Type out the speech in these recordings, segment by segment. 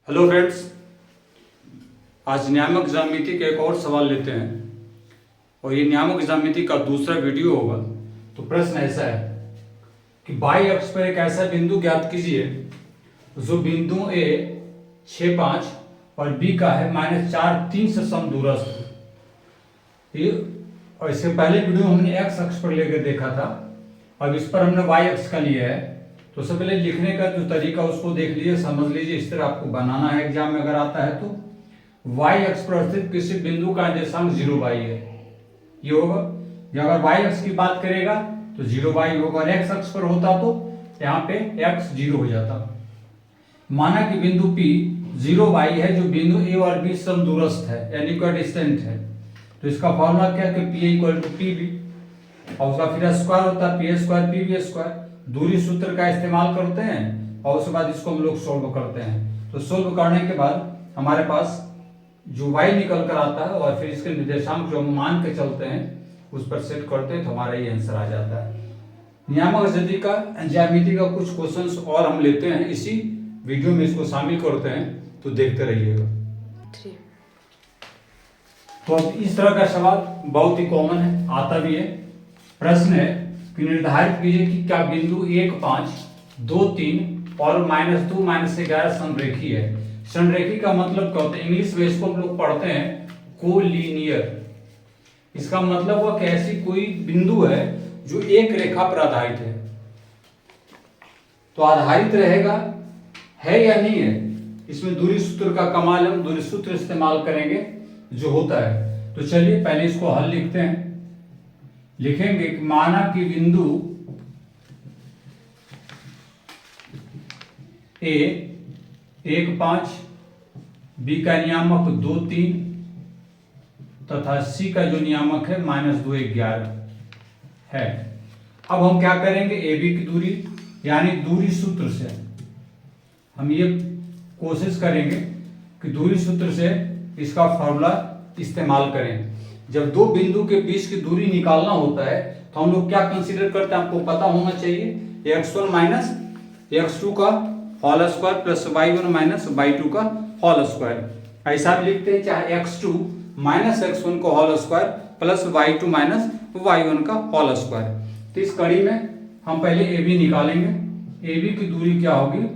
Hello friends, आज नियामक ज्यामिति के एक और सवाल लेते हैं और ये नियामक ज्यामिति का दूसरा वीडियो होगा। तो प्रश्न ऐसा है कि बाई अक्ष पर एक ऐसा बिंदु ज्ञात कीजिए जो बिंदु ए 6, 5 और बी का है -4, 3 से समदूरस्थ। ये और इससे पहले वीडियो हमने एक्स अक्ष पर लेकर देखा था, अब इस पर हमने वाई अक्ष का लिया है। तो सबसे पहले लिखने का जो तरीका उसको देख लीजिए, समझ लीजिए। इस तरह आपको बनाना है एग्जाम में अगर आता है तो वाई अक्ष पर स्थित किसी बिंदु का निर्देशांक 0y है, ये होगा। या अगर वाई अक्ष की बात करेगा तो 0y होगा, और एक्स अक्ष पर होता तो यहाँ पे x 0 हो जाता। माना कि बिंदु P 0y है जो बिंदु A और B समदूरस्थ है यानी इक्विडिस्टेंट है। तो इसका फॉर्मूला क्या है कि P = PB और उसका फिर स्क्वायर होता है P² PB²। दूरी सूत्र का इस्तेमाल करते हैं और उसके बाद इसको हम लोग सोल्व करते हैं। तो सोल्व करने के बाद हमारे पास जो y निकल कर आता है और फिर इसके निर्देशांक जो हम मान के चलते हैं उस पर सेट करते हैं तो हमारा ये आंसर आ जाता है। नियामक ज्यामिति का कुछ क्वेश्चंस और हम लेते हैं, इसी वीडियो में इसको शामिल करते हैं, तो देखते रहिएगा। तो अब इस तरह का सवाल बहुत ही कॉमन है, आता भी है। प्रश्न है कि निर्धारित कीजिए कि क्या बिंदु 1, 5, 2, 3 और -2, -11 समरेखी है। समरेखी का मतलब क्या होता है? इंग्लिश में इसको हम लोग पढ़ते हैं कोलिनियर। इसका मतलब हुआ कि ऐसी कोई बिंदु है जो एक रेखा पर आधारित है। तो आधारित रहेगा है या नहीं है, इसमें दूरी सूत्र का कमाल, हम दूरी सूत्र इस्तेमाल करेंगे जो होता है। तो चलिए पहले इसको हल लिखते हैं। लिखेंगे कि माना कि बिंदु ए 1, 5, बी का नियामक 2, 3 तथा सी का जो नियामक है -2, 11 है। अब हम क्या करेंगे, ए बी की दूरी यानी दूरी सूत्र से हम ये कोशिश करेंगे कि दूरी सूत्र से इसका फॉर्मूला इस्तेमाल करें। जब दो बिंदु के बीच की दूरी निकालना होता है तो हम लोग क्या कंसीडर करते हैं, आपको पता होना चाहिए। x1 माइनस x2 का whole square plus y1 - y2 का होल स्क्वायर। ऐसा भी लिखते हैं, चाहे x2 माइनस x1 का whole square plus y2 minus y1 का होल स्क्वायर। तो इस कड़ी में हम पहले AB निकालेंगे। AB की दूरी क्या होगी,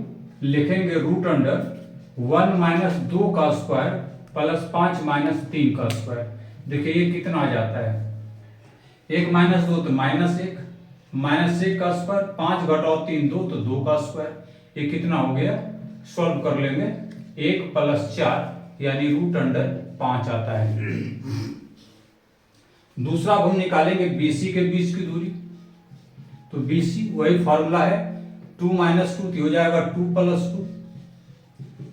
लिखेंगे √1 - 2 का स्क्वायर प्लस 5 - 3 का स्क्वायर। देखिए ये कितना आ जाता है, 1 - 2 तो -1, -1 का स्क्वायर, 5 घटाओ 3 2 तो 2 का स्क्वायर। ये कितना हो गया, सॉल्व कर लेंगे, 1 + 4 यानी √5 आता है। दूसरा अब हम निकालेंगे BC के बीच की दूरी। तो BC वही फॉर्मूला है, 2 - 2 हो जाएगा 2 + 2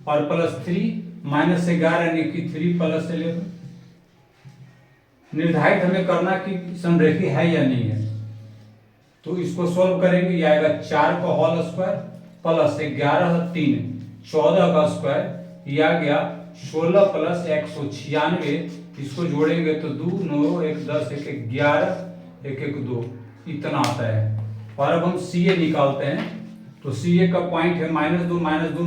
और +3 -11 यानी कि 3 + 11। निर्धारित हमें करना कि समरेखी है या नहीं है। तो इसको सोल्व करेंगे, ये आएगा 4 का होल स्क्वायर प्लस 11 3 14 का स्क्वायर, ये आ गया 16 + 196। इसको जोड़ेंगे तो 2 9 1 10 1 11 1 1 2 इतना आता है। और अब हम CA निकालते हैं। तो CA का पॉइंट है -2 - 2 -2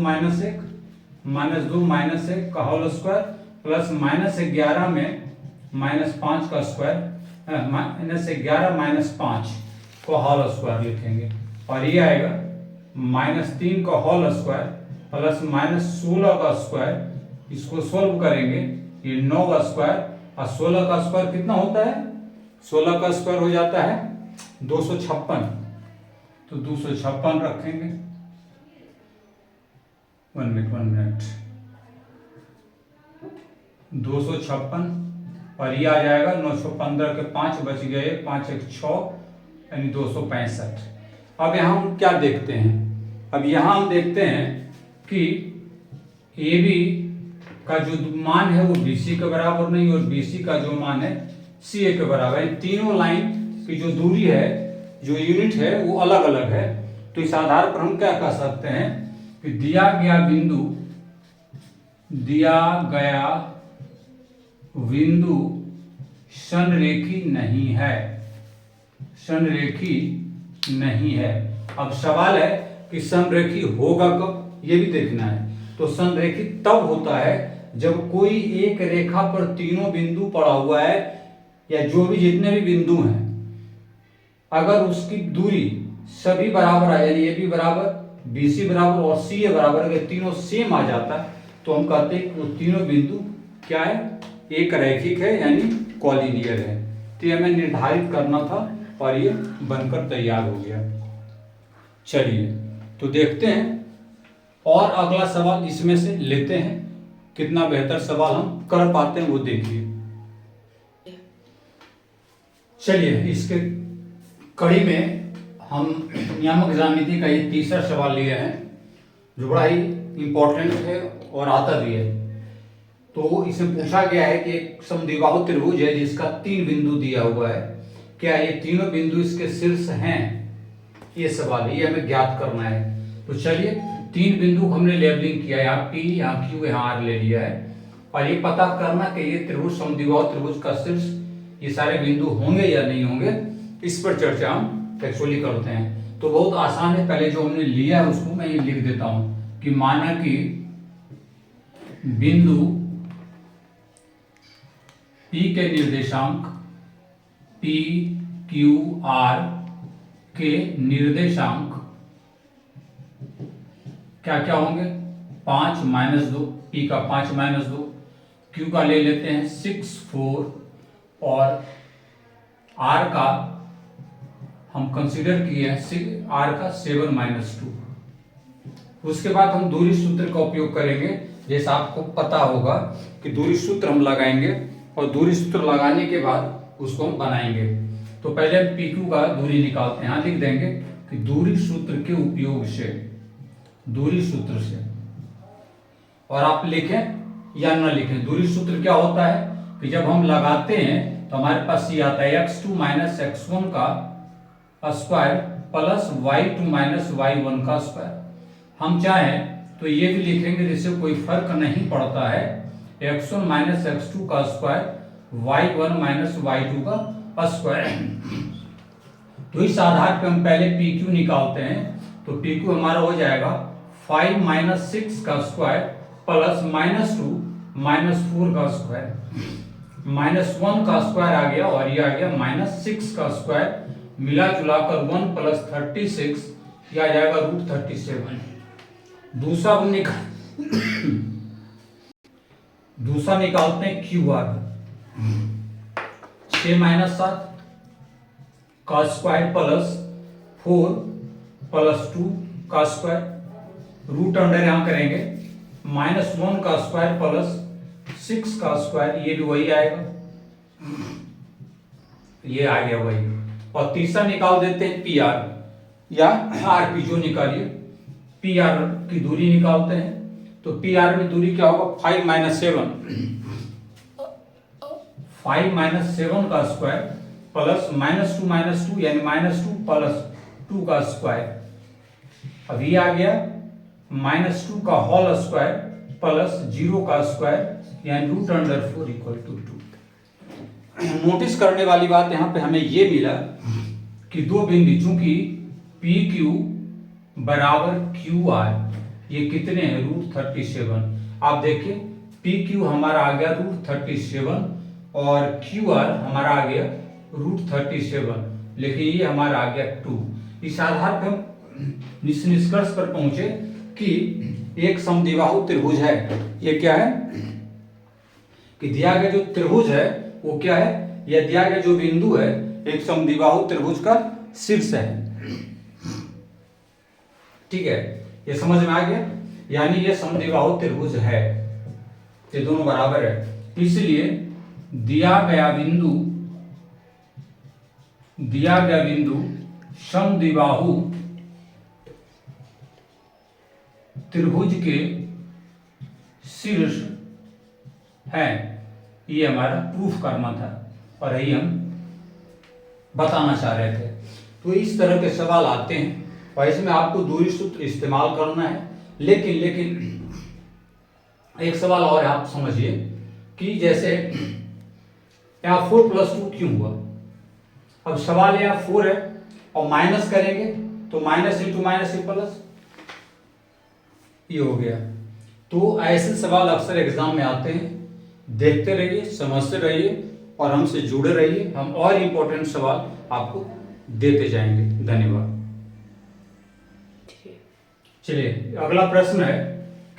-1 का होल स्क्वायर प्लस -11 में -5 का स्क्वायर, -11 - 5 को होल स्क्वायर लिखेंगे। और ये आएगा -3 का होल स्क्वायर प्लस -16 का स्क्वायर। इसको सोल्व करेंगे, ये 9 का स्क्वायर और 16 का स्क्वायर कितना होता है, 16 का स्क्वायर हो जाता है 256। तो 256 रखेंगे, 1 मिनट 256 और ये आ जाएगा 915 के 5 बच गए, 5 1 6 यानी 265। अब यहाँ हम क्या देखते हैं, अब यहाँ हम देखते हैं कि AB का जो मान है वो BC के बराबर नहीं और BC का जो मान है CA के बराबर है। तीनों लाइन की जो दूरी है, जो यूनिट है वो अलग अलग है। तो इस आधार पर हम क्या कह सकते हैं कि दिया गया बिंदु संरेखी नहीं है, संरेखी नहीं है। अब सवाल है कि समरेखी होगा कब, ये भी देखना है। तो संरेखित तब होता है जब कोई एक रेखा पर तीनों बिंदु पड़ा हुआ है, या जो भी जितने भी बिंदु हैं, अगर उसकी दूरी सभी बराबर है, यानी ए बी बराबर, बी सी बराबर और सी ए बराबर, अगर तीनों सेम आ जाता है तो हम कहते हैं कि वो तीनों बिंदु क्या है, एक रैखिक है, यानी कॉलिनियर है। तो ये हमें निर्धारित करना था और ये बनकर तैयार हो गया। चलिए तो देखते हैं और अगला सवाल इसमें से लेते हैं, कितना बेहतर सवाल हम कर पाते हैं वो देखिए। चलिए इसके कड़ी में हम नियामक ज्यामिति का ये तीसरा सवाल लिए हैं, जो बड़ा ही इंपॉर्टेंट है और आता भी है। तो इसमें पूछा गया है कि एक समद्विबाहु त्रिभुज है जिसका 3 बिंदु दिया हुआ है, क्या ये तीनों बिंदु इसके शीर्ष हैं, ये सवाल है, ये हमें ज्ञात करना है। तो चलिए 3 बिंदु हमने लेबलिंग किया, यहाँ P, यहाँ Q, यहाँ R ले लिया है, और ये पता करना कि ये त्रिभुज समद्विबाहु त्रिभुज का शीर्ष ये सारे बिंदु होंगे या नहीं होंगे, इस पर चर्चा हम एक्चुअली करते हैं। तो बहुत आसान है, पहले जो हमने लिया है उसको मैं ये लिख देता हूं कि माना कि बिंदु P के निर्देशांक P, Q, R के निर्देशांक क्या क्या होंगे, 5 - 2, P का 5 - 2, Q का ले लेते हैं 6, 4 और R का हम कंसीडर किए हैं R का 7 - 2। उसके बाद हम दूरी सूत्र का उपयोग करेंगे, जैसा आपको पता होगा कि दूरी सूत्र हम लगाएंगे और दूरी सूत्र लगाने के बाद उसको हम बनाएंगे। तो पहले हम PQ का दूरी निकालते हैं, यहाँ लिख देंगे कि दूरी सूत्र के उपयोग से, दूरी सूत्र से, और आप लिखें या न लिखें, दूरी सूत्र क्या होता है कि जब हम लगाते हैं तो हमारे पास ये आता है x2 - x1 का स्क्वायर प्लस y2 - y1 का स्क्वायर। हम चाहें तो ये भी लिखेंगे जिससे कोई फर्क नहीं पड़ता है, x1 - x2 का स्क्वायर y1 - y2 का स्क्वायर। तो इस आधार पे हम पहले PQ निकालते हैं, तो PQ हमारा हो जाएगा 5 - 6 का स्क्वायर प्लस -2 - 4 का स्क्वायर, -1 का स्क्वायर आ गया और ये आ गया -6 का स्क्वायर, मिला जुला कर 1 + 36, यह आ जाएगा √37। दूसरा निकालते हैं QR, 6 - 7 का स्क्वायर प्लस 4 + 2 का स्क्वायर, रूट अंडर यहां करेंगे, -1 का स्क्वायर प्लस 6 का स्क्वायर, ये भी वही आएगा, ये आ गया वही। और तीसरा निकाल देते हैं PR या RP, जो निकालिए, PR की दूरी निकालते हैं। तो PR में दूरी क्या होगा, 5 - 7, 5 - 7 का स्क्वायर प्लस -2 - 2 यानी -2 + 2 का स्क्वायर, अब ये आ गया -2 का होल स्क्वायर प्लस 0 का स्क्वायर यानी √4 = 2। नोटिस करने वाली बात यहाँ पे हमें ये मिला कि दो बिंदु चूंकि PQ बराबर QR, ये कितने हैं, √37। आप देखिए PQ हमारा आ गया √37 और QR हमारा आ गया √37, लेकिन ये हमारा आ गया 2। इस आधार पर हम निष्कर्ष पर पहुंचे कि एक समद्विबाहु त्रिभुज है। ये क्या है कि दिया गया जो त्रिभुज है वो क्या है, यह दिया गया जो बिंदु है एक समद्विबाहु त्रिभुज का शीर्ष है। ठीक है, ये समझ में आ गया, यानी ये समद्विबाहु त्रिभुज है, ये दोनों बराबर है, इसलिए दिया गया बिंदु समद्विबाहु त्रिभुज के शीर्ष है, ये हमारा प्रूफ करना था और यही हम बताना चाह रहे थे। तो इस तरह के सवाल आते हैं और इसमें आपको दूरी सूत्र इस्तेमाल करना है। लेकिन एक सवाल और आप समझिए कि जैसे यहाँ 4 + 2 क्यों हुआ। अब सवाल यहाँ 4 है और माइनस करेंगे तो -× -, ये हो गया। तो ऐसे सवाल अक्सर एग्जाम में आते हैं, देखते रहिए, समझते रहिए और हमसे जुड़े रहिए। हम और इम्पोर्टेंट सवाल आपको देते जाएंगे। धन्यवाद। चलिए अगला प्रश्न है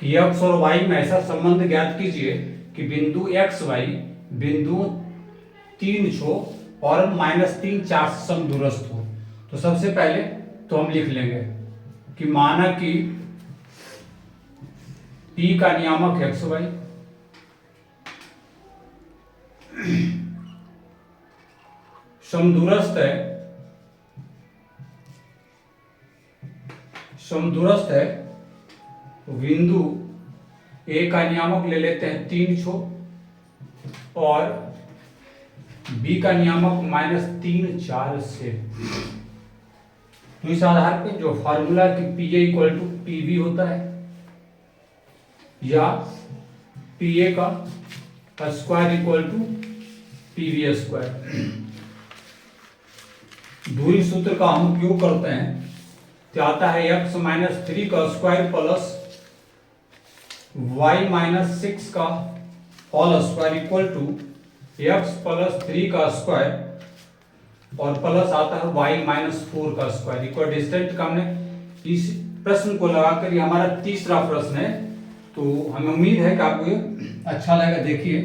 कि x और y में ऐसा संबंध ज्ञात कीजिए कि बिंदु x y बिंदु 3 छो और -3 4 से समदूरस्थ हो। तो सबसे पहले तो हम लिख लेंगे कि माना कि P का नियामक x y समदूरस्थ है बिंदु A का नियामक ले लेते हैं 3 छो और B का नियामक -3 4 से। तो इस आधार पे जो फॉर्मूला कि PA इक्वल टू PB होता है या PA का square equal to PB square, दूरी सूत्र का हम उपयोग करते हैं तो आता है x -3 का स्क्वायर प्लस y -6 का whole square equal to x + 3 का स्क्वायर और प्लस आता है y - 4 का स्क्वायर इक्वल डिस्टेंट का। हमने इस प्रश्न को लगाकर ये हमारा तीसरा प्रश्न है। तो हमें उम्मीद है कि आपको ये अच्छा लगेगा। देखिए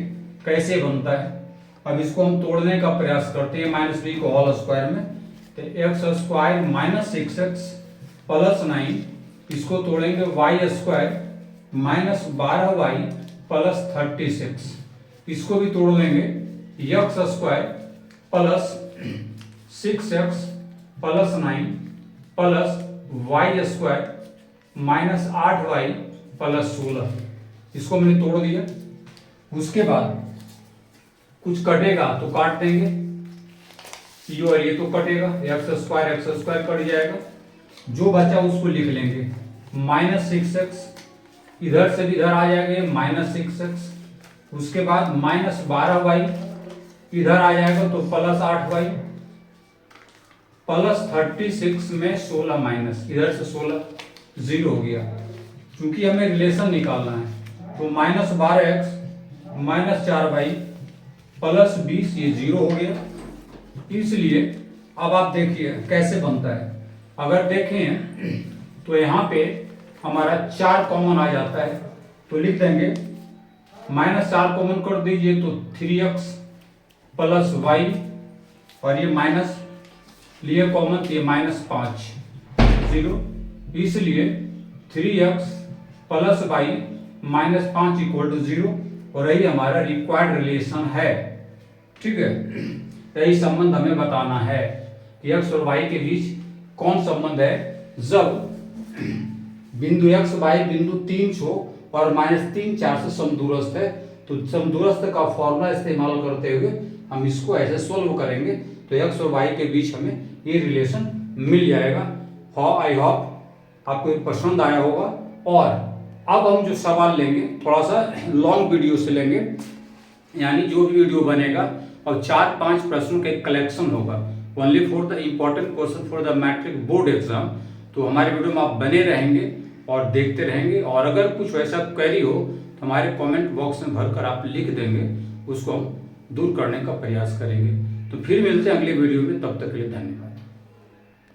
कैसे बनता है। अब इसको हम तोड़ने का प्रयास करते हैं -b को होल स्क्वायर में। तो x² -6x + 9, इसको तोड़ेंगे y² -12y + 36, इसको भी तोड़ लेंगे x² + 6x + 9 + y² -8y + 16, इसको मैंने तोड़ दिया। उसके बाद कुछ कटेगा तो काट देंगे, ये और ये तो कटेगा, x² कट जाएगा। जो बचा उसको लिख लेंगे -6x, इधर से भी इधर आ जाएगा -6x। उसके बाद -12y इधर आ जाएगा तो +8y + 36 में 16 माइनस, इधर से 16 0 हो गया। क्योंकि हमें रिलेशन निकालना है तो -12x -4y + 20 ये 0 हो गया। इसलिए अब आप देखिए कैसे बनता है। अगर देखें तो यहाँ पे हमारा 4 कॉमन आ जाता है तो लिख देंगे -4 कॉमन कर दीजिए तो 3x + y और ये माइनस लिए कॉमन तो ये -5 0, इसलिए 3x + y -5 = 0 और यही हमारा रिक्वायर्ड रिलेशन है। ठीक है, यही संबंध हमें बताना है कि x और y के बीच कौन संबंध है। जब बिंदु x y बिंदु 3 छो और -3 4 से समदूरस्थ है तो समदूरस्थ का फॉर्मूला इस्तेमाल करते हुए हम इसको ऐसे सोल्व करेंगे तो x और y के बीच हमें ये रिलेशन मिल जाएगा। आई होप आपको ये पसंद आया होगा। और अब हम जो सवाल लेंगे थोड़ा सा लॉन्ग वीडियो से लेंगे, यानी जो भी वीडियो बनेगा और 4-5 प्रश्नों का कलेक्शन होगा only for the important question for the matric board exam. तो हमारे वीडियो में आप बने रहेंगे और देखते रहेंगे। और अगर कुछ वैसा क्वेरी हो तो हमारे कमेंट बॉक्स में भरकर आप लिख देंगे, उसको हम दूर करने का प्रयास करेंगे। तो फिर मिलते हैं अगले वीडियो में, तब तक के लिए धन्यवाद।